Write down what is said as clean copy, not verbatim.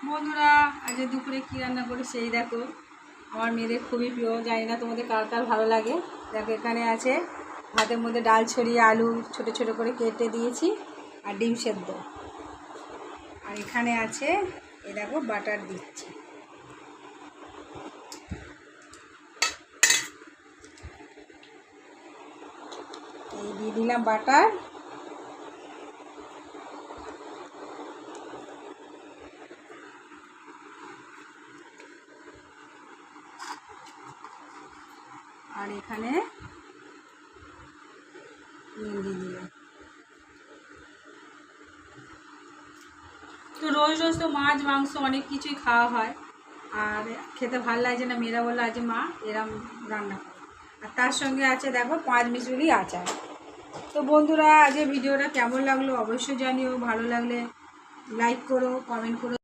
বন্ধুরা আজ দুপুরে কী রান্না করি সেই দেখো। আমার মেয়েদের খুবই প্রিয়, জানি না তোমাদের কার কার ভালো লাগে। দেখো এখানে আছে ভাতের মধ্যে ডাল ছড়িয়ে আলু ছোট ছোট করে কেটে দিয়েছি আর ডিম সেদ্ধ। আর এখানে আছে এই দেখো বাটার দিচ্ছি। এই দিয়ে দিলাম বাটার। আর এখানে নুন দিয়ে দিলাম। তো রোজ রোজ তো মাছ মাংস অনেক কিছুই খাওয়া হয়, আর খেতে ভালো লাগছে না। মেয়েরা বললো আজ মা এরম রান্না করো। আর তার সঙ্গে আছে দেখো 5 মিশরি আচার। তো বন্ধুরা আজকে ভিডিওটা কেমন লাগলো অবশ্যই জানিও। ভালো লাগলে লাইক করো, কমেন্ট করো।